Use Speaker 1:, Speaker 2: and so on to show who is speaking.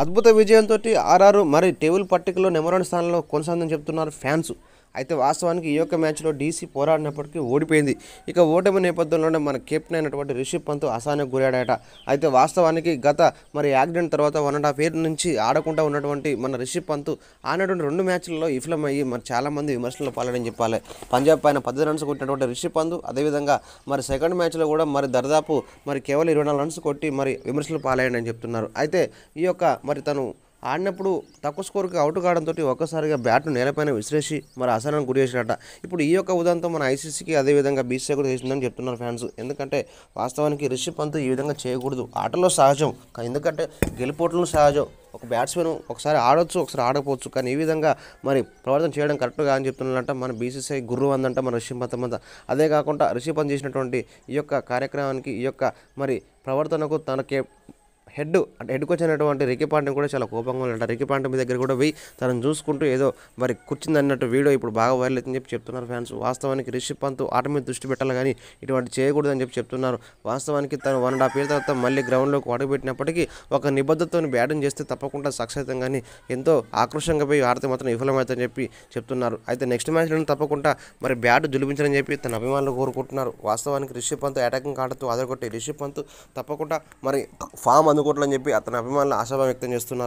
Speaker 1: అద్భుత విజయంతోటి ఆర్ఆర్ మరి టేబుల్ పట్టికలో నెంబర్ 1 స్థానంలో కొనసాగుతుందని చెప్తున్నారు ఫ్యాన్స్. అయితే వాస్తవానికి ఈ యొక్క మ్యాచ్లో డీసీ పోరాడినప్పటికీ ఓడిపోయింది. ఇక ఓటమి నేపథ్యంలోనే మన కెప్టెన్ అయినటువంటి రిషబ్ పంత్ అసహనానికి గురయ్యాడట. అయితే వాస్తవానికి గత మరి యాక్సిడెంట్ తర్వాత 1.5 ఇయర్ నుంచి ఆడకుండా ఉన్నటువంటి మన రిషబ్ పంత్ ఆడినటువంటి 2 మ్యాచ్లలో విఫలమయ్యి మరి చాలామంది విమర్శలు పాలని చెప్పాలి. పంజాబ్ పైన 10 రన్స్ కొట్టినటువంటి రిషబ్ పంత్ అదేవిధంగా మరి సెకండ్ మ్యాచ్లో కూడా మరి దర్దాపు మరి కేవలం 24 రన్స్ కొట్టి మరి విమర్శలు పాలయ్యాడని చెప్తున్నారు. అయితే ఈ యొక్క మరి తను ఆడినప్పుడు తక్కువ స్కోర్కి అవుట్ కావడంతో ఒక్కసారిగా బ్యాట్ను నేలపైన విసిరేసి మరి అసహనానికి గురి చేసినట్ట. ఇప్పుడు ఈ యొక్క ఉదంతం మన ఐసీసీకి అదేవిధంగా బీసీసీ కూడా చేసిందని చెప్తున్నారు ఫ్యాన్స్. ఎందుకంటే వాస్తవానికి రిషబ్ పంత్ ఈ విధంగా చేయకూడదు. ఆటలో సహజం, ఎందుకంటే గెలుపోట్లను సహజం. ఒక బ్యాట్స్మెన్ ఒకసారి ఆడొచ్చు, ఒకసారి ఆడకపోవచ్చు, కానీ ఈ విధంగా మరి ప్రవర్తన చేయడం కరెక్ట్గా అని చెప్తున్నారంట మన బీసీసీఐ గుర్రు అందంట మన రిషబ్ పంత్ అంతా. అదే కాకుండా రిషబ్ పంత్ చేసినటువంటి ఈ యొక్క కార్యక్రమానికి ఈ యొక్క మరి ప్రవర్తనకు తనకే హెడ్ కోచ్ అయినటువంటి రికీ పాంటింగ్ కూడా చాలా కోపంగా ఉన్నాడు. రికీ పాంటింగ్ మీ దగ్గర కూడా పోయి తనను చూసుకుంటూ ఏదో మరి కూర్చుంది అన్నట్టు వీడియో ఇప్పుడు బాగా వైరల్ అవుతుందని చెప్తున్నారు ఫ్యాన్స్. వాస్తవానికి రిషబ్ పంత్ ఆట మీద దృష్టి పెట్టాలి కానీ ఇటువంటి చేయకూడదని చెప్తున్నారు. వాస్తవానికి తను 1.5 ఇయర్ తర్వాత మళ్ళీ గ్రౌండ్లోకి అడుగుపెట్టినప్పటికీ ఒక నిబద్ధతతో బ్యాటింగ్ చేస్తే తప్పకుండా సక్సెస్ అవుతాం, కానీ ఎంతో ఆక్రోషంగా పోయి ఆడితే మాత్రం విఫలమవుతుందని చెప్తున్నారు. అయితే నెక్స్ట్ మ్యాచ్లో తప్పకుండా మరి బ్యాట్ జులిపించాలని చెప్పి తన అభిమానులు కోరుకుంటున్నారు. వాస్తవానికి రిషబ్ పంత్ అటాకింగ్ ఆడుతూ అదరగొట్టి రిషబ్ పంత్ తప్పకుండా మరి ఫామ్ అందుకోవాలని చెప్పి అతని అభిమానులు ఆశాభావం వ్యక్తం చేస్తున్నారు.